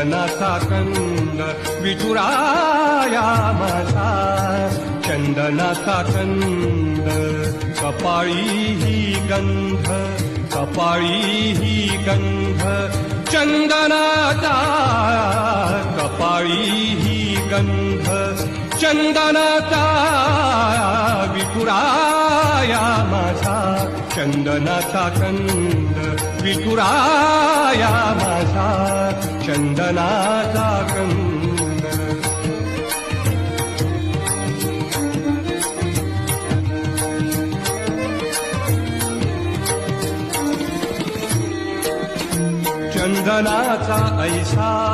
चंदनाचा कंद विठुराया माझा चंदनाचा कंद कपाळी ही गंध कपाळी ही गंध चंदनाचा कपाळी ही गंध चंदनाचा विठुराया माझा चंदनाचा कंद विठुराया माझा चंदनाचा कंद चंदनाचा ऐसा